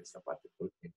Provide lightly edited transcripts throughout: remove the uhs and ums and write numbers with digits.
esta parte. Porque...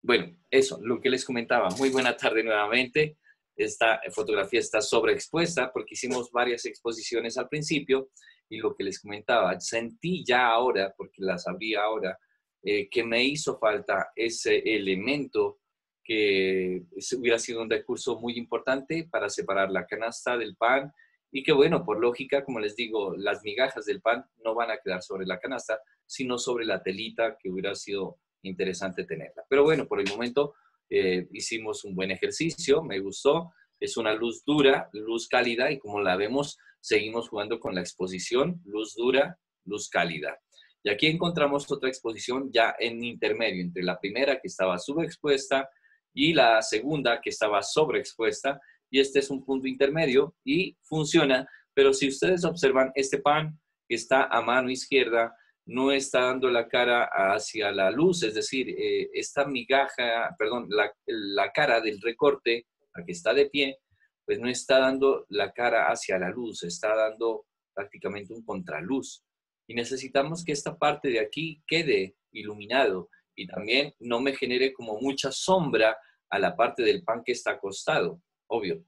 Bueno, eso, lo que les comentaba. Muy buena tarde nuevamente. Esta fotografía está sobreexpuesta porque hicimos varias exposiciones al principio y lo que les comentaba, sentí ya ahora, porque las abrí ahora, que me hizo falta ese elemento que hubiera sido un recurso muy importante para separar la canasta del pan y que bueno, por lógica, como les digo, las migajas del pan no van a quedar sobre la canasta, sino sobre la telita que hubiera sido interesante tenerla. Pero bueno, por el momento hicimos un buen ejercicio, me gustó, es una luz dura, luz cálida y como la vemos, seguimos jugando con la exposición, luz dura, luz cálida. Y aquí encontramos otra exposición ya en intermedio, entre la primera que estaba subexpuesta y la segunda que estaba sobreexpuesta. Y este es un punto intermedio y funciona, pero si ustedes observan, este pan que está a mano izquierda no está dando la cara hacia la luz, es decir, esta migaja, perdón, la cara del recorte, la que está de pie, pues no está dando la cara hacia la luz, está dando prácticamente un contraluz. Y necesitamos que esta parte de aquí quede iluminado y también no me genere como mucha sombra a la parte del pan que está acostado, obvio,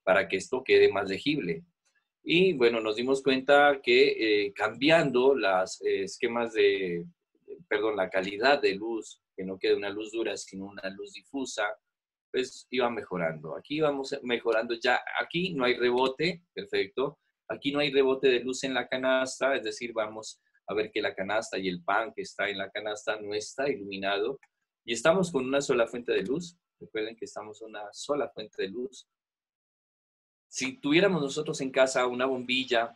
para que esto quede más legible. Y bueno, nos dimos cuenta que cambiando las esquemas de, perdón, la calidad de luz, que no quede una luz dura, sino una luz difusa, pues iba mejorando. Aquí vamos mejorando ya. Aquí no hay rebote, perfecto. Aquí no hay rebote de luz en la canasta, es decir, vamos a ver que la canasta y el pan que está en la canasta no está iluminado. Y estamos con una sola fuente de luz. Recuerden que estamos en una sola fuente de luz. Si tuviéramos nosotros en casa una bombilla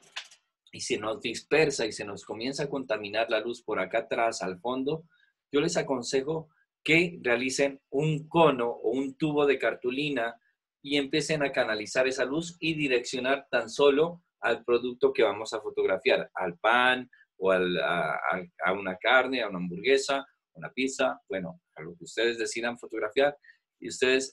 y se nos dispersa y se nos comienza a contaminar la luz por acá atrás, al fondo, yo les aconsejo que realicen un cono o un tubo de cartulina y empiecen a canalizar esa luz y direccionar tan solo al producto que vamos a fotografiar, al pan o a una carne, a una hamburguesa, una pizza, bueno, a lo que ustedes decidan fotografiar y ustedes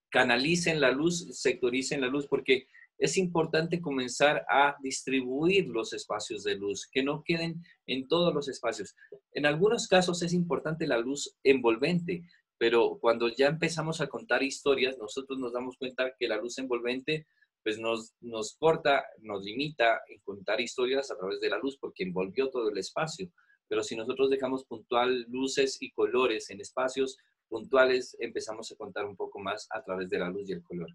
canalicen la luz, sectoricen la luz, porque es importante comenzar a distribuir los espacios de luz, que no queden en todos los espacios. En algunos casos es importante la luz envolvente, pero cuando ya empezamos a contar historias, nosotros nos damos cuenta que la luz envolvente pues nos corta, nos limita en contar historias a través de la luz porque envolvió todo el espacio. Pero si nosotros dejamos puntual luces y colores en espacios puntuales, empezamos a contar un poco más a través de la luz y el color.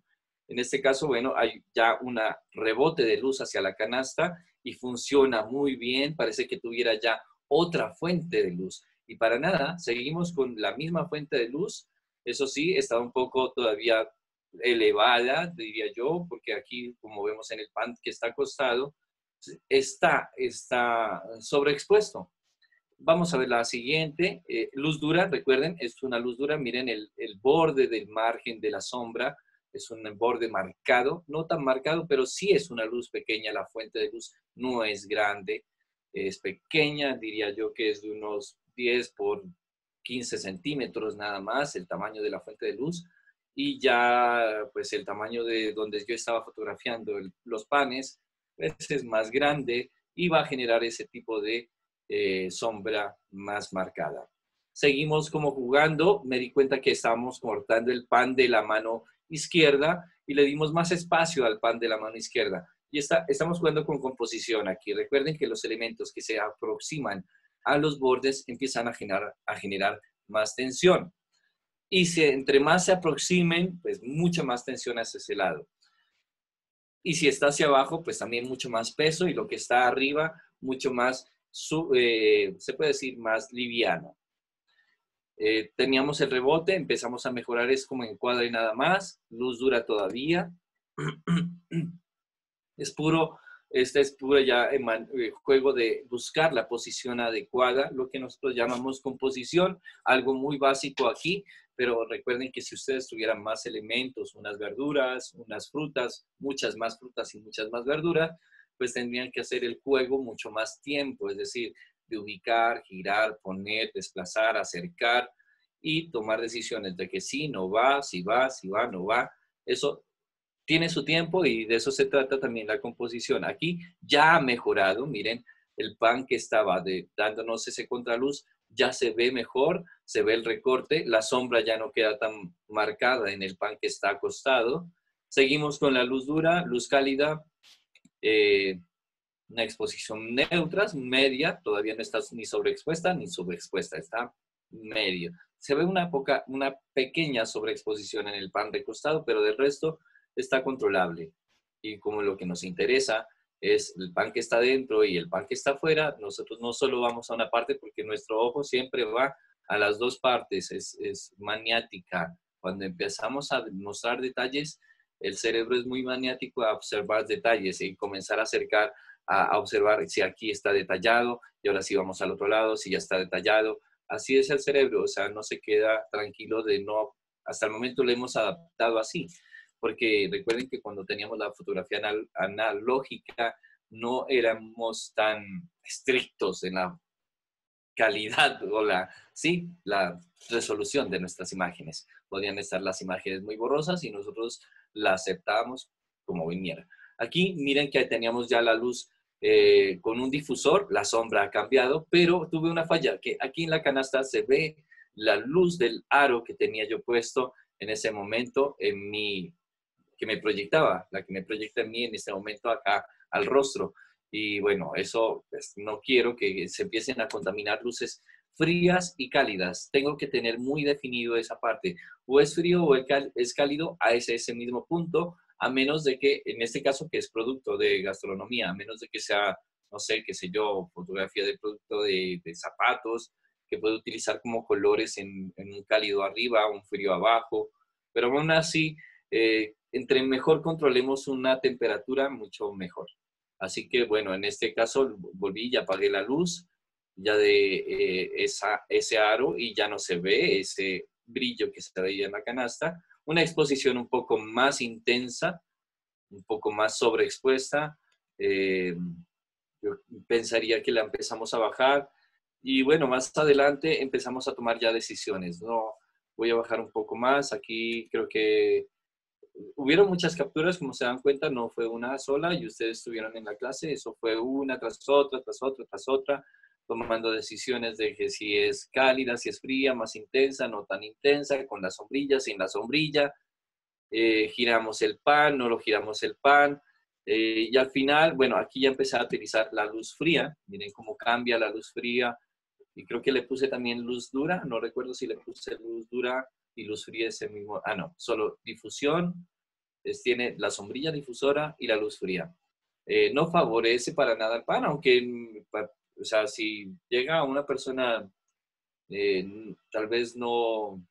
En este caso, bueno, hay ya un rebote de luz hacia la canasta y funciona muy bien. Parece que tuviera ya otra fuente de luz. Y para nada, seguimos con la misma fuente de luz. Eso sí, está un poco todavía elevada, diría yo, porque aquí, como vemos en el pan que está acostado, está sobreexpuesto. Vamos a ver la siguiente, luz dura, recuerden, es una luz dura, miren el borde del margen de la sombra, es un borde marcado, no tan marcado, pero sí es una luz pequeña, la fuente de luz no es grande, es pequeña, diría yo que es de unos 10 por 15 centímetros nada más, el tamaño de la fuente de luz, y ya pues el tamaño de donde yo estaba fotografiando los panes, pues es más grande y va a generar ese tipo de sombra más marcada. Seguimos como jugando, me di cuenta que estábamos cortando el pan de la mano izquierda y le dimos más espacio al pan de la mano izquierda. Y estamos jugando con composición aquí. Recuerden que los elementos que se aproximan a los bordes empiezan a generar más tensión. Y si entre más se aproximen, pues mucha más tensión hacia ese lado. Y si está hacia abajo, pues también mucho más peso y lo que está arriba, mucho más se puede decir más liviano. Teníamos el rebote, empezamos a mejorar, es como encuadre nada más, luz dura todavía. Es puro, este es puro ya juego de buscar la posición adecuada, lo que nosotros llamamos composición, algo muy básico aquí, pero recuerden que si ustedes tuvieran más elementos, unas verduras, unas frutas, muchas más frutas y muchas más verduras, pues tendrían que hacer el juego mucho más tiempo, es decir, de ubicar, girar, poner, desplazar, acercar y tomar decisiones de que sí, no va, si va, si va, no va. Eso tiene su tiempo y de eso se trata también la composición. Aquí ya ha mejorado, miren, el pan que estaba dándonos ese contraluz ya se ve mejor, se ve el recorte, la sombra ya no queda tan marcada en el pan que está acostado. Seguimos con la luz dura, luz cálida, una exposición neutra, media, todavía no está ni sobreexpuesta ni subexpuesta, está medio. Se ve una pequeña sobreexposición en el pan recostado, pero del resto está controlable. Y como lo que nos interesa es el pan que está dentro y el pan que está afuera, nosotros no solo vamos a una parte porque nuestro ojo siempre va a las dos partes, es maniática. Cuando empezamos a mostrar detalles, el cerebro es muy maniático a observar detalles y comenzar a acercar a observar si aquí está detallado y ahora sí vamos al otro lado, si ya está detallado. Así es el cerebro, o sea, no se queda tranquilo de no, hasta el momento lo hemos adaptado así, porque recuerden que cuando teníamos la fotografía analógica no éramos tan estrictos en la calidad o la resolución de nuestras imágenes. Podían estar las imágenes muy borrosas y nosotros la aceptábamos como viniera. Aquí miren que teníamos ya la luz con un difusor, la sombra ha cambiado, pero tuve una falla, que aquí en la canasta se ve la luz del aro que tenía yo puesto en ese momento que me proyectaba, la que me proyecta en mí en este momento acá al rostro. Y bueno, eso pues, no quiero que se empiecen a contaminar luces frías y cálidas. Tengo que tener muy definido esa parte. O es frío o es cálido a ese mismo punto, a menos de que, en este caso que es producto de gastronomía, a menos de que sea, no sé, qué sé yo, fotografía de producto de zapatos, que puedo utilizar como colores en un cálido arriba, un frío abajo. Pero aún así, entre mejor controlemos una temperatura, mucho mejor. Así que, bueno, en este caso volví y apagué la luz ya de ese aro y ya no se ve ese brillo que se veía en la canasta. Una exposición un poco más intensa, un poco más sobreexpuesta. Yo pensaría que la empezamos a bajar y bueno, más adelante empezamos a tomar ya decisiones. No, voy a bajar un poco más. Aquí creo que hubieron muchas capturas, como se dan cuenta, no fue una sola y ustedes estuvieron en la clase, eso fue una tras otra, tras otra, tras otra, tomando decisiones de que si es cálida, si es fría, más intensa, no tan intensa, con la sombrilla, sin la sombrilla, giramos el pan, no lo giramos el pan, y al final, bueno, aquí ya empecé a utilizar la luz fría, miren cómo cambia la luz fría, y creo que le puse también luz dura, no recuerdo si le puse luz dura y luz fría ese mismo, no, solo difusión, tiene la sombrilla difusora y la luz fría. No favorece para nada el pan, aunque, o sea, si llega una persona tal vez no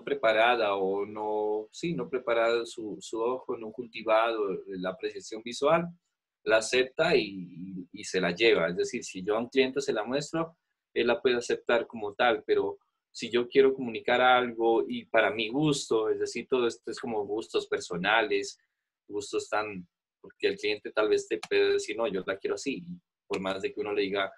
preparada o no, sí, no preparada su ojo, no cultivado la apreciación visual, la acepta y se la lleva. Es decir, si yo a un cliente se la muestro, él la puede aceptar como tal, pero si yo quiero comunicar algo y para mi gusto, es decir, todo esto es como gustos personales, gustos tan, porque el cliente tal vez te puede decir, no, yo la quiero así, por más de que uno le diga,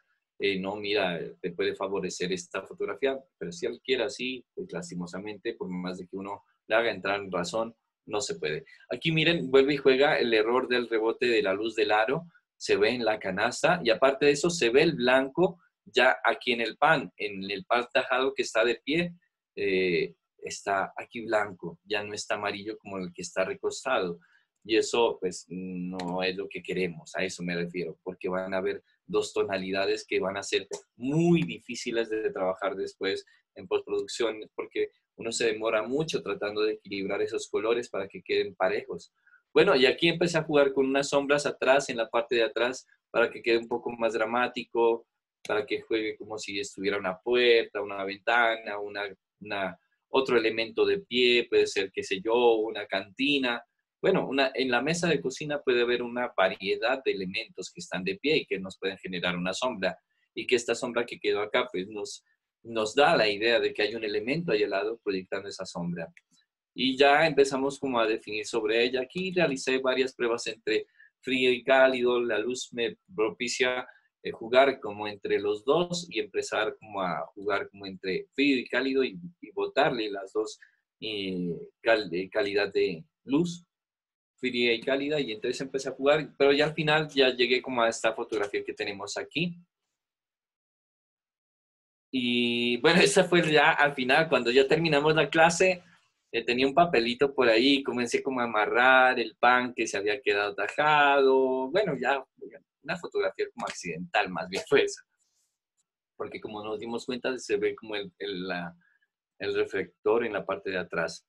no, mira, te puede favorecer esta fotografía, pero si él quiere así, pues lastimosamente, por más de que uno le haga entrar en razón, no se puede. Aquí miren, vuelve y juega el error del rebote de la luz del aro, se ve en la canasta y aparte de eso se ve el blanco ya aquí en el pan tajado que está de pie, está aquí blanco, ya no está amarillo como el que está recostado. Y eso pues no es lo que queremos, a eso me refiero, porque van a haber dos tonalidades que van a ser muy difíciles de trabajar después en postproducción, porque uno se demora mucho tratando de equilibrar esos colores para que queden parejos. Bueno, y aquí empecé a jugar con unas sombras atrás, en la parte de atrás, para que quede un poco más dramático, para que juegue como si estuviera una puerta, una ventana, otro elemento de pie, puede ser, qué sé yo, una cantina. Bueno, en la mesa de cocina puede haber una variedad de elementos que están de pie y que nos pueden generar una sombra. Y que esta sombra que quedó acá, pues nos da la idea de que hay un elemento ahí al lado proyectando esa sombra. Y ya empezamos como a definir sobre ella. Aquí realicé varias pruebas entre frío y cálido. La luz me propicia jugar como entre los dos y empezar como a jugar como entre frío y cálido y botarle las dos calidad de luz fría y cálida y entonces empecé a jugar, pero ya al final ya llegué como a esta fotografía que tenemos aquí. Y bueno, esa fue ya al final, cuando ya terminamos la clase, tenía un papelito por ahí, comencé como a amarrar el pan que se había quedado tajado. Bueno, ya una fotografía como accidental más bien fue esa, porque como nos dimos cuenta se ve como el reflector en la parte de atrás.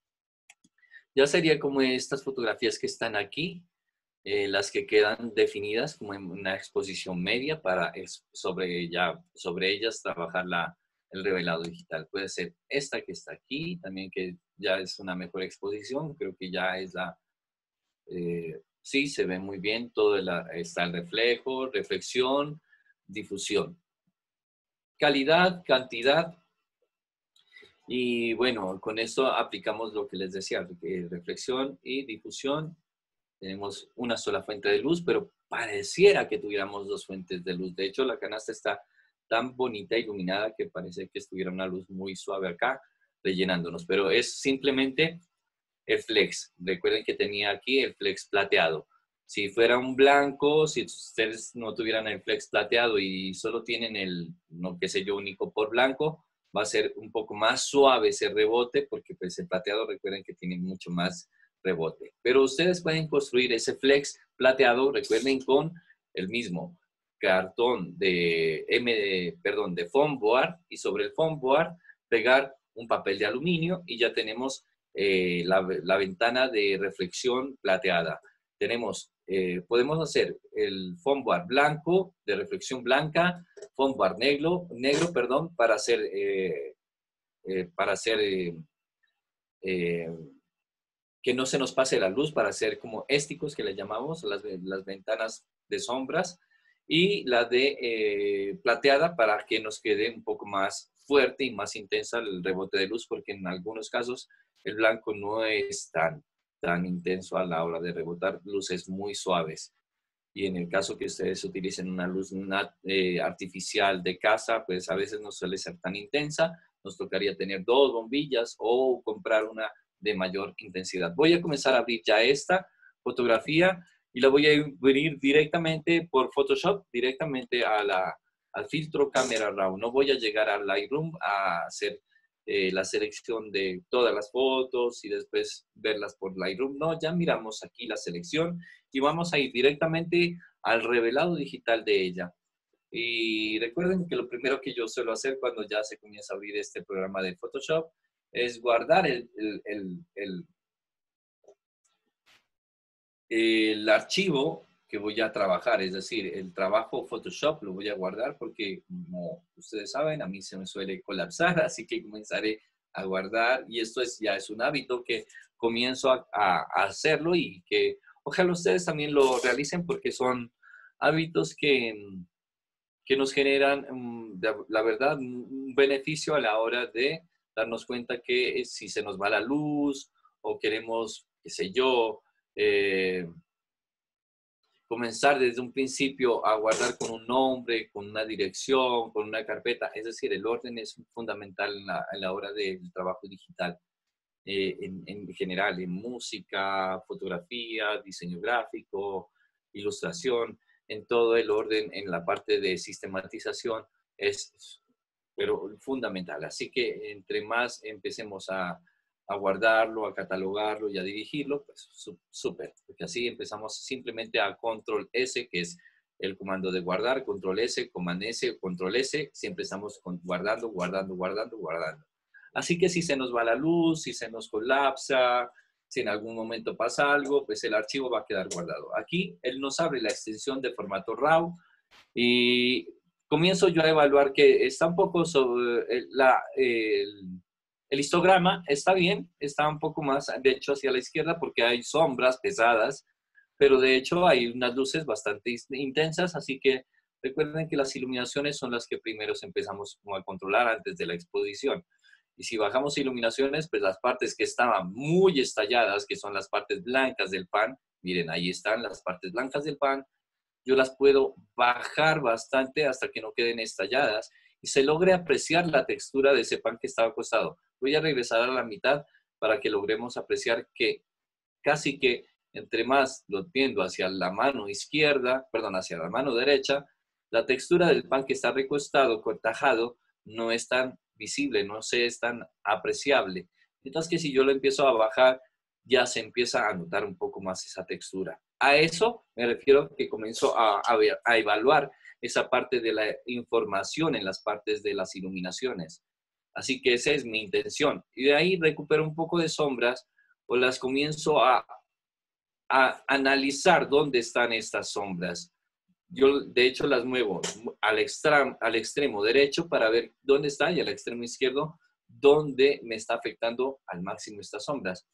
Ya sería como estas fotografías que están aquí, las que quedan definidas como en una exposición media para sobre ellas trabajar el revelado digital. Puede ser esta que está aquí, también que ya es una mejor exposición, creo que ya es sí, se ve muy bien, está el reflejo, reflexión, difusión. Calidad, cantidad, y bueno, con esto aplicamos lo que les decía, reflexión y difusión. Tenemos una sola fuente de luz, pero pareciera que tuviéramos dos fuentes de luz. De hecho, la canasta está tan bonita, iluminada, que parece que estuviera una luz muy suave acá, rellenándonos. Pero es simplemente el flex. Recuerden que tenía aquí el flex plateado. Si fuera un blanco, si ustedes no tuvieran el flex plateado y solo tienen el, no qué sé yo, único por blanco, va a ser un poco más suave ese rebote, porque pues el plateado recuerden que tiene mucho más rebote. Pero ustedes pueden construir ese flex plateado, recuerden, con el mismo cartón de foam board, y sobre el foam board pegar un papel de aluminio y ya tenemos la ventana de reflexión plateada. Podemos hacer el foam board blanco, de reflexión blanca, foam board negro, perdón, para hacer eh, que no se nos pase la luz, para hacer como ésticos, que le llamamos, las ventanas de sombras, y la de plateada para que nos quede un poco más fuerte y más intensa el rebote de luz, porque en algunos casos el blanco no es tan intenso a la hora de rebotar, luces muy suaves. Y en el caso que ustedes utilicen una luz artificial de casa, pues a veces no suele ser tan intensa. Nos tocaría tener dos bombillas o comprar una de mayor intensidad. Voy a comenzar a abrir ya esta fotografía y la voy a abrir directamente por Photoshop, directamente al filtro Camera Raw. No voy a llegar al Lightroom a hacer la selección de todas las fotos y después verlas por Lightroom. No, ya miramos aquí la selección y vamos a ir directamente al revelado digital de ella. Y recuerden que lo primero que yo suelo hacer cuando ya se comienza a abrir este programa de Photoshop es guardar el archivo que voy a trabajar, es decir, el trabajo Photoshop lo voy a guardar porque, como ustedes saben, a mí se me suele colapsar, así que comenzaré a guardar y esto ya es un hábito que comienzo a hacerlo y que ojalá ustedes también lo realicen porque son hábitos que nos generan, la verdad, un beneficio a la hora de darnos cuenta que si se nos va la luz o queremos, qué sé yo, eh, comenzar desde un principio a guardar con un nombre, con una dirección, con una carpeta. Es decir, el orden es fundamental en la hora del trabajo digital. En general, en música, fotografía, diseño gráfico, ilustración, en todo el orden, en la parte de sistematización, es pero fundamental. Así que entre más empecemos a guardarlo, a catalogarlo y a dirigirlo, pues súper, porque así empezamos simplemente a control S, que es el comando de guardar, control S, comando S, control S, siempre estamos guardando, guardando, guardando, guardando. Así que si se nos va la luz, si se nos colapsa, si en algún momento pasa algo, pues el archivo va a quedar guardado. Aquí él nos abre la extensión de formato RAW y comienzo yo a evaluar que está un poco sobre el histograma, está bien, está un poco más, de hecho, hacia la izquierda porque hay sombras pesadas, pero de hecho hay unas luces bastante intensas, así que recuerden que las iluminaciones son las que primero empezamos como a controlar antes de la exposición. Y si bajamos iluminaciones, pues las partes que estaban muy estalladas, que son las partes blancas del pan, miren, ahí están las partes blancas del pan, yo las puedo bajar bastante hasta que no queden estalladas y se logre apreciar la textura de ese pan que estaba acostado. Voy a regresar a la mitad para que logremos apreciar que casi que entre más lo tiendo hacia la mano izquierda, perdón, hacia la mano derecha, la textura del pan que está recostado, cortajado, no es tan visible, no se es tan apreciable. Mientras que si yo lo empiezo a bajar, ya se empieza a notar un poco más esa textura. A eso me refiero que comienzo a evaluar esa parte de la información en las partes de las iluminaciones. Así que esa es mi intención. Y de ahí recupero un poco de sombras o las comienzo a analizar dónde están estas sombras. Yo, de hecho, las muevo al extremo derecho para ver dónde está y al extremo izquierdo dónde me está afectando al máximo estas sombras.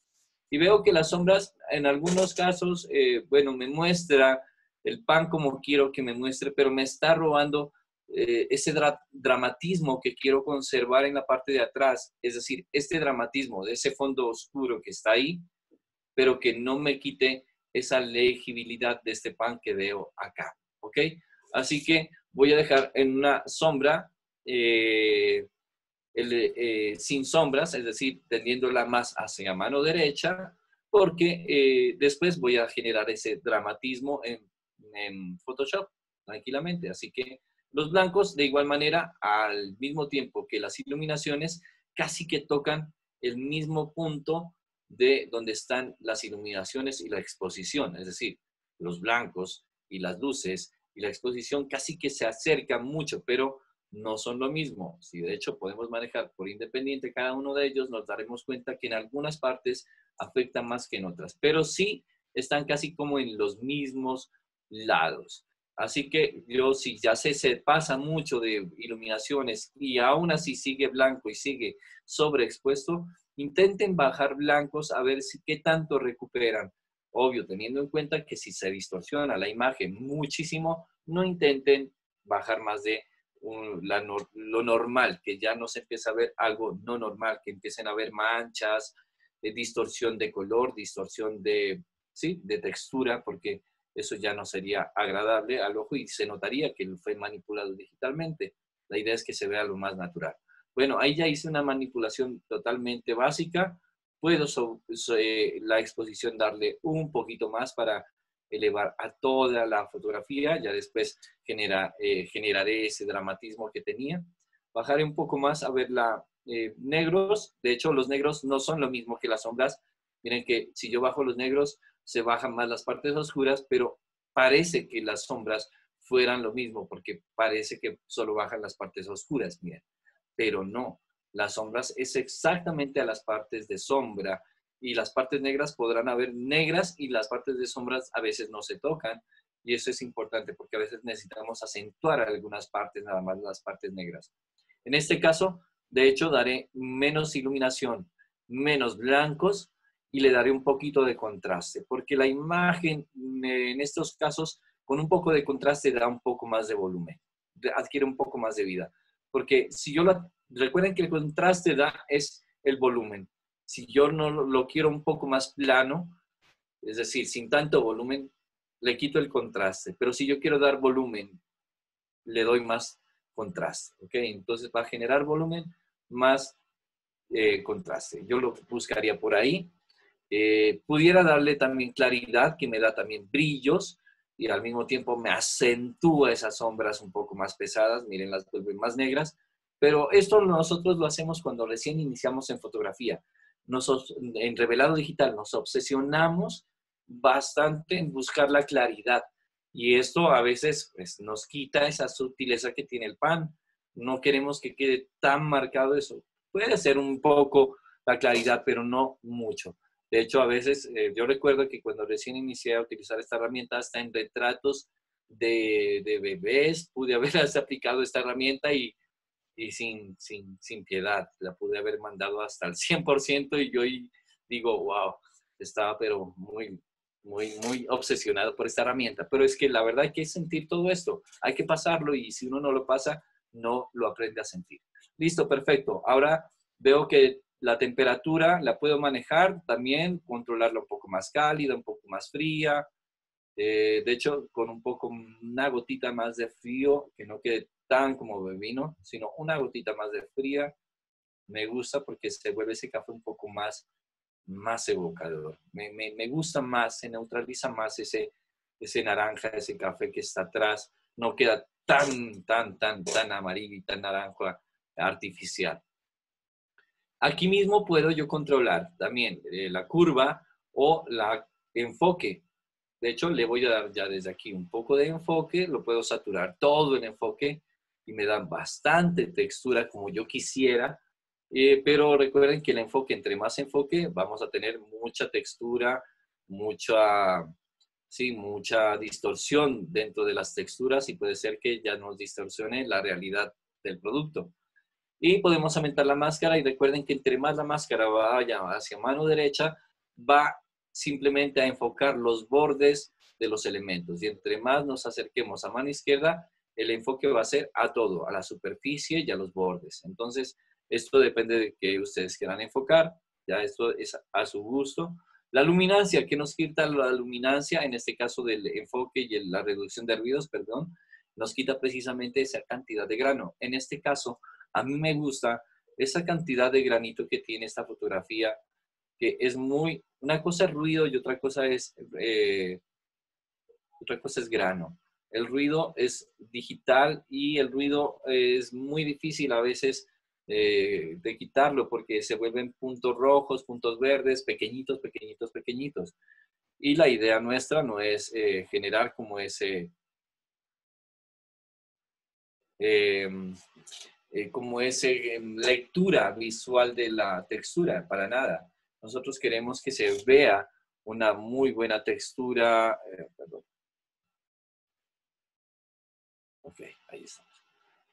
Y veo que las sombras, en algunos casos, bueno, me muestra el pan como quiero que me muestre, pero me está robando ese dramatismo que quiero conservar en la parte de atrás. Es decir, este dramatismo de ese fondo oscuro que está ahí, pero que no me quite esa legibilidad de este pan que veo acá. ¿Ok? Así que voy a dejar en una sombra sin sombras, es decir, tendiéndola más hacia mano derecha, porque después voy a generar ese dramatismo en Photoshop tranquilamente. Así que los blancos, de igual manera, al mismo tiempo que las iluminaciones, casi que tocan el mismo punto de donde están las iluminaciones y la exposición, es decir, los blancos y las luces y la exposición casi que se acercan mucho, pero no son lo mismo. Si de hecho podemos manejar por independiente cada uno de ellos, nos daremos cuenta que en algunas partes afectan más que en otras, pero sí están casi como en los mismos lados. Así que yo, si ya se pasa mucho de iluminaciones y aún así sigue blanco y sigue sobreexpuesto, intenten bajar blancos a ver qué tanto recuperan. Obvio, teniendo en cuenta que si se distorsiona la imagen muchísimo, no intenten bajar más de lo normal, que ya no se empieza a ver algo no normal, que empiecen a ver manchas, distorsión de color, distorsión ¿sí? de textura, porque eso ya no sería agradable al ojo y se notaría que fue manipulado digitalmente. La idea es que se vea lo más natural. Bueno, ahí ya hice una manipulación totalmente básica. Puedo la exposición darle un poquito más para elevar a toda la fotografía. Ya después generaré ese dramatismo que tenía. Bajaré un poco más a ver negros. De hecho, los negros no son lo mismo que las sombras. Miren que si yo bajo los negros, se bajan más las partes oscuras, pero parece que las sombras fueran lo mismo, porque parece que solo bajan las partes oscuras, miren. Pero no, las sombras es exactamente a las partes de sombra y las partes negras podrán haber negras y las partes de sombras a veces no se tocan y eso es importante porque a veces necesitamos acentuar algunas partes, nada más las partes negras. En este caso, de hecho, daré menos iluminación, menos blancos y le daré un poquito de contraste, porque la imagen en estos casos con un poco de contraste da un poco más de volumen, adquiere un poco más de vida. Porque si yo recuerden que el contraste es el volumen. Si yo no lo quiero un poco más plano, es decir, sin tanto volumen, le quito el contraste. Pero si yo quiero dar volumen, le doy más contraste. ¿Ok? Entonces, para generar volumen, más contraste. Yo lo buscaría por ahí. Pudiera darle también claridad, que me da también brillos, y al mismo tiempo me acentúa esas sombras un poco más pesadas, miren, las vuelven más negras, pero esto nosotros lo hacemos cuando recién iniciamos en fotografía. En revelado digital nos obsesionamos bastante en buscar la claridad, y esto a veces pues, nos quita esa sutileza que tiene el pan. No queremos que quede tan marcado eso. Puede ser un poco la claridad, pero no mucho. De hecho, a veces yo recuerdo que cuando recién inicié a utilizar esta herramienta, hasta en retratos de bebés, pude haber aplicado esta herramienta y sin piedad. La pude haber mandado hasta el 100% y yo digo, wow, estaba pero muy obsesionado por esta herramienta. Pero es que la verdad hay que sentir todo esto, hay que pasarlo y si uno no lo pasa, no lo aprende a sentir. Listo, perfecto. Ahora veo que la temperatura la puedo manejar también, controlarla un poco más cálida, un poco más fría. De hecho, con una gotita más de frío, que no quede tan como de vino, sino una gotita más de fría, me gusta porque se vuelve ese café un poco más evocador. Me gusta más, se neutraliza más ese naranja, ese café que está atrás, no queda tan amarillo y tan naranja artificial. Aquí mismo puedo yo controlar también la curva o la enfoque. De hecho, le voy a dar ya desde aquí un poco de enfoque, lo puedo saturar todo el enfoque y me da bastante textura como yo quisiera. Pero recuerden que el enfoque, entre más enfoque, vamos a tener mucha textura, mucha, sí, mucha distorsión dentro de las texturas y puede ser que ya nos distorsione la realidad del producto. Y podemos aumentar la máscara y recuerden que entre más la máscara vaya hacia mano derecha, va simplemente a enfocar los bordes de los elementos. Y entre más nos acerquemos a mano izquierda, el enfoque va a ser a todo, a la superficie y a los bordes. Entonces, esto depende de que ustedes quieran enfocar. Ya esto es a su gusto. La luminancia, ¿qué nos quita la luminancia? En este caso del enfoque y la reducción de ruidos, perdón, nos quita precisamente esa cantidad de grano. En este caso, a mí me gusta esa cantidad de granito que tiene esta fotografía, que es muy, una cosa es ruido y otra cosa es grano. El ruido es digital y el ruido es muy difícil a veces de quitarlo porque se vuelven puntos rojos, puntos verdes, pequeñitos, pequeñitos, pequeñitos. Y la idea nuestra no es generar como eh, como esa lectura visual de la textura, para nada. Nosotros queremos que se vea una muy buena textura, perdón. Ok, ahí estamos.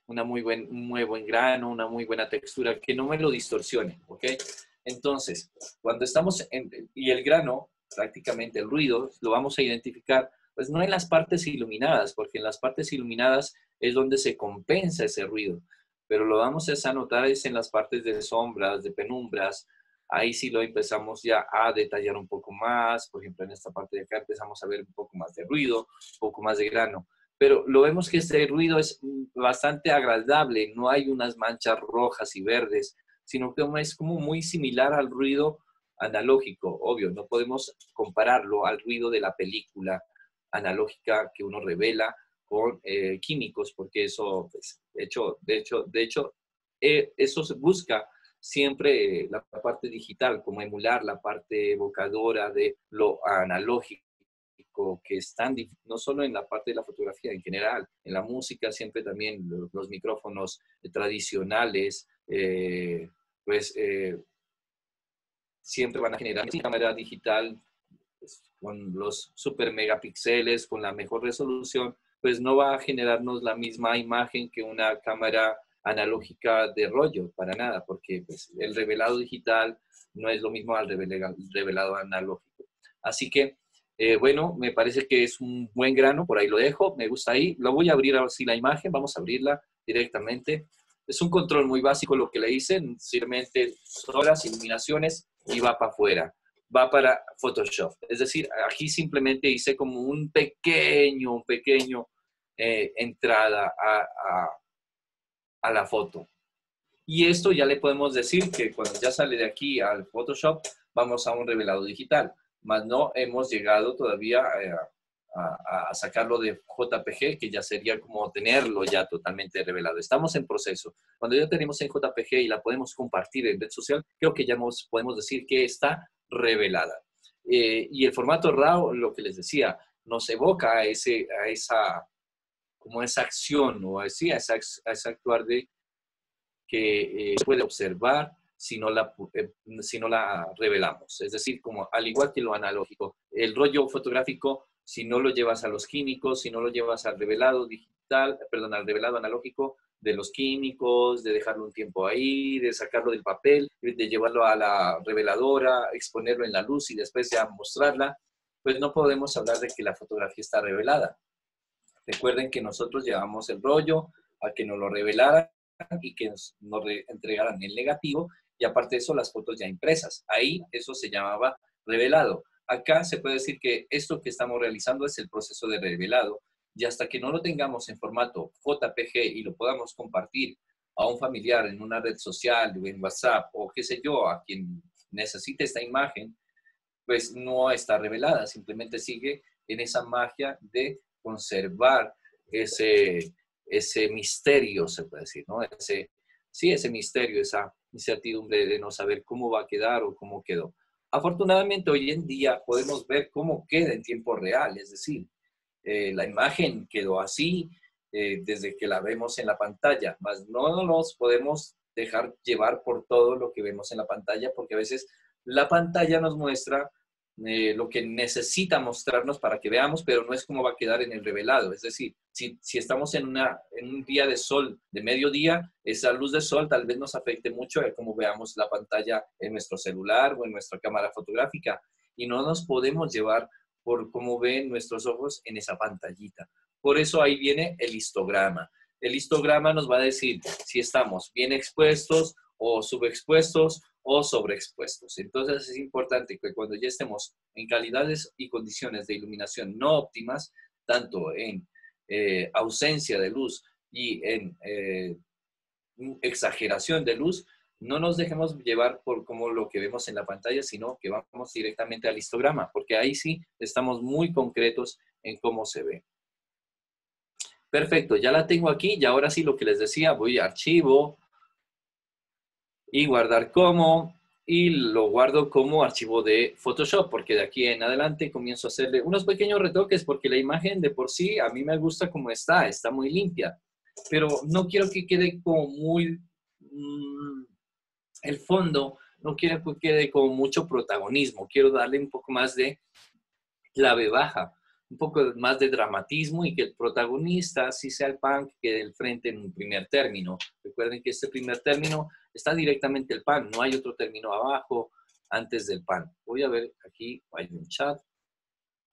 Muy buen grano, una muy buena textura, que no me lo distorsione, ¿ok? Entonces, cuando estamos y el grano, prácticamente el ruido, lo vamos a identificar, pues no en las partes iluminadas, porque en las partes iluminadas es donde se compensa ese ruido, pero lo vamos a notar es en las partes de sombras, de penumbras, ahí sí lo empezamos ya a detallar un poco más, por ejemplo, en esta parte de acá empezamos a ver un poco más de ruido, un poco más de grano, pero lo vemos que este ruido es bastante agradable, no hay unas manchas rojas y verdes, sino que es como muy similar al ruido analógico, obvio, no podemos compararlo al ruido de la película analógica que uno revela con químicos, porque eso, pues, de hecho, eso se busca siempre la parte digital, como emular la parte evocadora de lo analógico que están, no solo en la parte de la fotografía, en general, en la música siempre también los micrófonos tradicionales, pues siempre van a generar una cámara digital pues, con los super megapíxeles, con la mejor resolución, pues no va a generarnos la misma imagen que una cámara analógica de rollo, para nada, porque pues, el revelado digital no es lo mismo al revelado analógico. Así que bueno, me parece que es un buen grano, por ahí lo dejo, me gusta ahí. Lo voy a abrir así la imagen, vamos a abrirla directamente. Es un control muy básico lo que le hice, simplemente solas, iluminaciones y va para afuera, va para Photoshop. Es decir, aquí simplemente hice como un pequeño entrada a la foto. Y esto ya le podemos decir que cuando ya sale de aquí al Photoshop, vamos a un revelado digital, más no hemos llegado todavía a sacarlo de JPG, que ya sería como tenerlo ya totalmente revelado. Estamos en proceso. Cuando ya tenemos en JPG y la podemos compartir en red social, creo que ya podemos decir que está revelada. Y el formato RAW, lo que les decía, nos evoca como esa acción o así, a ese actuar de que se puede observar si no la revelamos. Es decir, como al igual que lo analógico, el rollo fotográfico, si no lo llevas a los químicos, si no lo llevas al revelado digital, perdón, al revelado analógico de los químicos, de dejarlo un tiempo ahí, de sacarlo del papel, de llevarlo a la reveladora, exponerlo en la luz y después ya mostrarla, pues no podemos hablar de que la fotografía está revelada. Recuerden que nosotros llevamos el rollo a que nos lo revelaran y que nos entregaran el negativo y aparte de eso las fotos ya impresas. Ahí eso se llamaba revelado. Acá se puede decir que esto que estamos realizando es el proceso de revelado y hasta que no lo tengamos en formato JPG y lo podamos compartir a un familiar en una red social o en WhatsApp o qué sé yo, a quien necesite esta imagen, pues no está revelada, simplemente sigue en esa magia de conservar ese misterio, se puede decir, ¿no? sí, ese misterio, esa incertidumbre de no saber cómo va a quedar o cómo quedó. Afortunadamente, hoy en día podemos ver cómo queda en tiempo real, es decir, la imagen quedó así desde que la vemos en la pantalla, mas no nos podemos dejar llevar por todo lo que vemos en la pantalla, porque a veces la pantalla nos muestra lo que necesita mostrarnos para que veamos, pero no es como va a quedar en el revelado. Es decir, si estamos en un día de sol de mediodía, esa luz de sol tal vez nos afecte mucho a cómo veamos la pantalla en nuestro celular o en nuestra cámara fotográfica, y no nos podemos llevar por cómo ven nuestros ojos en esa pantallita. Por eso ahí viene el histograma. El histograma nos va a decir si estamos bien expuestos o subexpuestos o sobreexpuestos. Entonces es importante que cuando ya estemos en calidades y condiciones de iluminación no óptimas, tanto en ausencia de luz y en exageración de luz, no nos dejemos llevar por como lo que vemos en la pantalla, sino que vamos directamente al histograma, porque ahí sí estamos muy concretos en cómo se ve. Perfecto, ya la tengo aquí y ahora sí lo que les decía, voy a archivo y guardar como, y lo guardo como archivo de Photoshop, porque de aquí en adelante comienzo a hacerle unos pequeños retoques, porque la imagen de por sí a mí me gusta como está muy limpia, pero no quiero que quede como muy, el fondo, no quiero que quede como mucho protagonismo, quiero darle un poco más de clave baja, un poco más de dramatismo y que el protagonista sí sea el pan que quede el frente en un primer término. Recuerden que este primer término está directamente el pan, no hay otro término abajo antes del pan. Voy a ver aquí, hay un chat,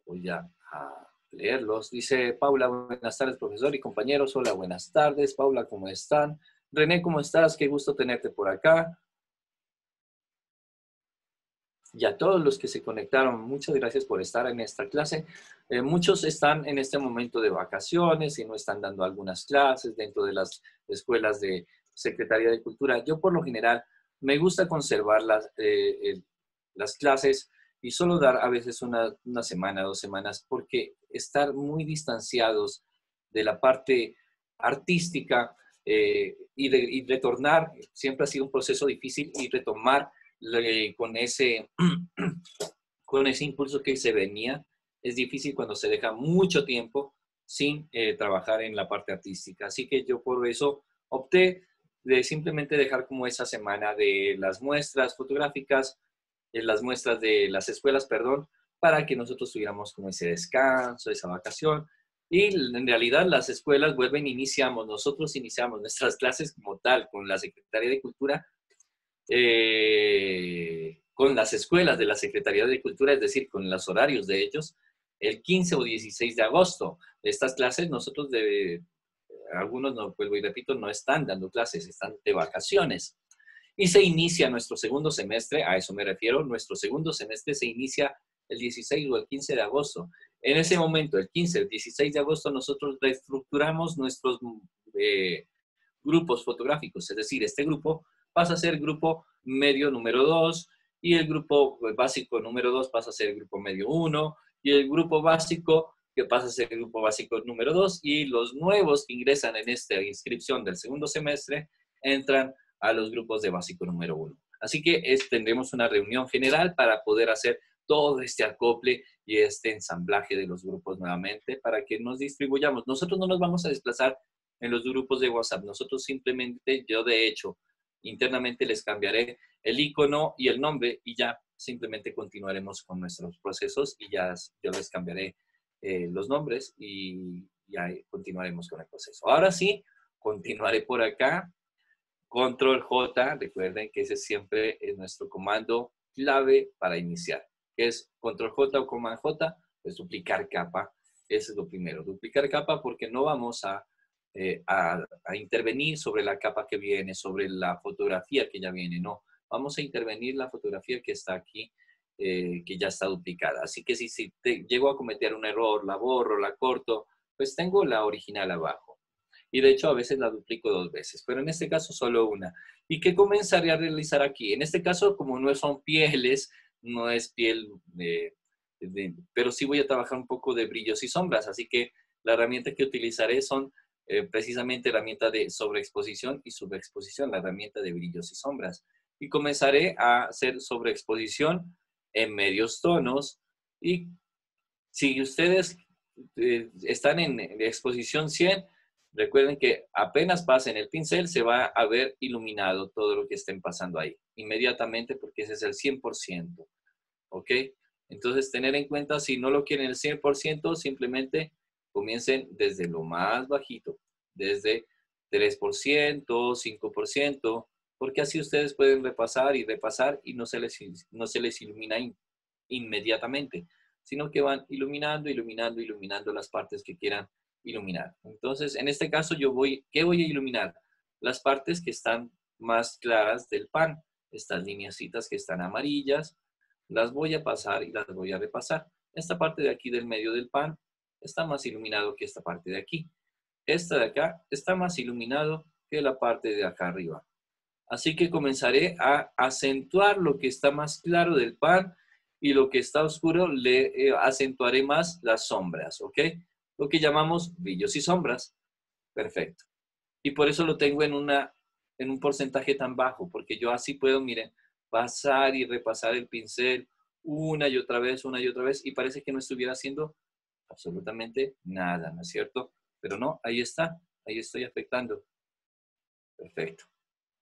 voy a leerlos. Dice Paula, buenas tardes, profesor y compañeros. Hola, buenas tardes. Paula, ¿cómo están? René, ¿cómo estás? Qué gusto tenerte por acá. Y a todos los que se conectaron, muchas gracias por estar en esta clase. Muchos están en este momento de vacaciones y no están dando algunas clases dentro de las escuelas de Secretaría de Cultura. Yo por lo general me gusta conservar las clases y solo dar a veces una semana, 2 semanas, porque estar muy distanciados de la parte artística y retornar siempre ha sido un proceso difícil, y retomar con con ese impulso que se venía, es difícil cuando se deja mucho tiempo sin trabajar en la parte artística. Así que yo por eso opté de simplemente dejar como esa semana de las muestras fotográficas, las muestras de las escuelas, perdón, para que nosotros tuviéramos como ese descanso, esa vacación. Y en realidad las escuelas vuelven, nosotros iniciamos nuestras clases como tal con la Secretaría de Cultura, con las escuelas de la Secretaría de Cultura, es decir, con los horarios de ellos, el 15 o 16 de agosto. Estas clases nosotros algunos, no, vuelvo y repito, no están dando clases, están de vacaciones. Y se inicia nuestro segundo semestre, a eso me refiero, nuestro segundo semestre se inicia el 16 o el 15 de agosto. En ese momento, el 15, el 16 de agosto, nosotros reestructuramos nuestros grupos fotográficos, es decir, este grupo pasa a ser grupo medio número 2 y el grupo básico número 2 pasa a ser el grupo medio 1 y el grupo básico que pasa a ser el grupo básico número 2, y los nuevos que ingresan en esta inscripción del segundo semestre entran a los grupos de básico número 1. Así que tendremos una reunión general para poder hacer todo este acople y este ensamblaje de los grupos nuevamente para que nos distribuyamos. Nosotros no nos vamos a desplazar en los grupos de WhatsApp. Nosotros simplemente, yo de hecho, internamente les cambiaré el icono y el nombre y ya simplemente continuaremos con nuestros procesos y ya yo les cambiaré los nombres y ya continuaremos con el proceso. Ahora sí, continuaré por acá. Control J, recuerden que ese siempre es nuestro comando clave para iniciar. ¿Qué es Control J o Command J? Pues duplicar capa. Ese es lo primero. Duplicar capa porque no vamos a intervenir sobre la capa que viene, sobre la fotografía que ya viene. No, vamos a intervenir la fotografía que está aquí, que ya está duplicada. Así que si llego a cometer un error, la borro, la corto, pues tengo la original abajo. Y de hecho a veces la duplico 2 veces, pero en este caso solo una. ¿Y qué comenzaré a realizar aquí? En este caso, como no son pieles, no es piel, pero sí voy a trabajar un poco de brillos y sombras, así que la herramienta que utilizaré son precisamente herramienta de sobreexposición y subexposición, la herramienta de brillos y sombras. Y comenzaré a hacer sobreexposición en medios tonos. Y si ustedes están en exposición 100, recuerden que apenas pasen el pincel se va a ver iluminado todo lo que estén pasando ahí, inmediatamente, porque ese es el 100%. ¿Ok? Entonces, tener en cuenta, si no lo quieren el 100%, simplemente comiencen desde lo más bajito, desde 3%, 5%, porque así ustedes pueden repasar y repasar y no se les ilumina inmediatamente, sino que van iluminando, iluminando, iluminando las partes que quieran iluminar. Entonces, en este caso, ¿qué voy a iluminar? Las partes que están más claras del pan, estas lineacitas que están amarillas, las voy a pasar y las voy a repasar. Esta parte de aquí del medio del pan está más iluminado que esta parte de aquí. Esta de acá está más iluminado que la parte de acá arriba. Así que comenzaré a acentuar lo que está más claro del pan y lo que está oscuro le acentuaré más las sombras, ¿ok? Lo que llamamos brillos y sombras. Perfecto. Y por eso lo tengo en un porcentaje tan bajo, porque yo así puedo, miren, pasar y repasar el pincel una y otra vez, y parece que no estuviera haciendo absolutamente nada, ¿no es cierto? Pero no, ahí está, ahí estoy afectando. Perfecto.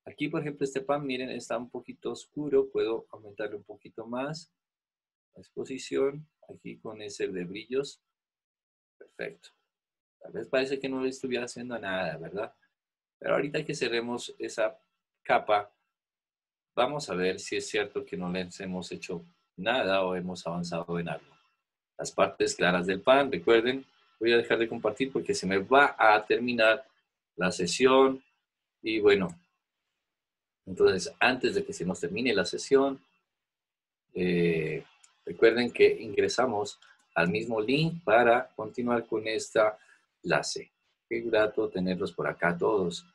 Aquí, por ejemplo, este pan, miren, está un poquito oscuro, puedo aumentarle un poquito más la exposición, aquí con ese de brillos. Perfecto. Tal vez parece que no le estuviera haciendo nada, ¿verdad? Pero ahorita que cerremos esa capa, vamos a ver si es cierto que no les hemos hecho nada o hemos avanzado en algo. Las partes claras del pan, recuerden, voy a dejar de compartir porque se me va a terminar la sesión. Y bueno, entonces antes de que se nos termine la sesión, recuerden que ingresamos al mismo link para continuar con esta clase. Qué grato tenerlos por acá todos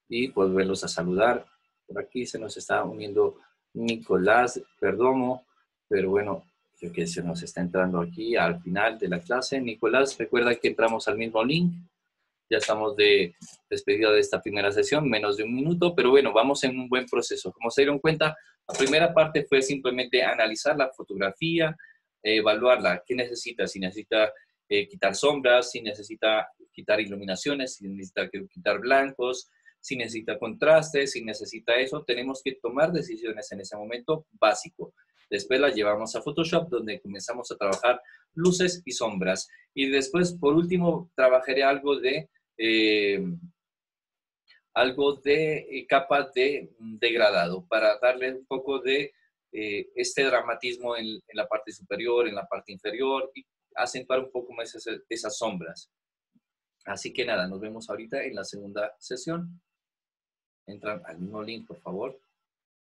y volverlos a saludar. Por aquí se nos está uniendo Nicolás Perdomo, pero bueno, creo que se nos está entrando aquí al final de la clase. Nicolás, recuerda que entramos al mismo link. Ya estamos de despedida de esta primera sesión, menos de un minuto, pero bueno, vamos en un buen proceso. Como se dieron cuenta, la primera parte fue simplemente analizar la fotografía, evaluarla. ¿Qué necesita? Si necesita quitar sombras, si necesita quitar iluminaciones, si necesita quitar blancos, si necesita contrastes, si necesita eso. Tenemos que tomar decisiones en ese momento básico. Después la llevamos a Photoshop, donde comenzamos a trabajar luces y sombras. Y después, por último, trabajaré algo de capa de degradado para darle un poco de este dramatismo en la parte superior, en la parte inferior y acentuar un poco más esas sombras. Así que nada, nos vemos ahorita en la segunda sesión. Entran al mismo link, por favor.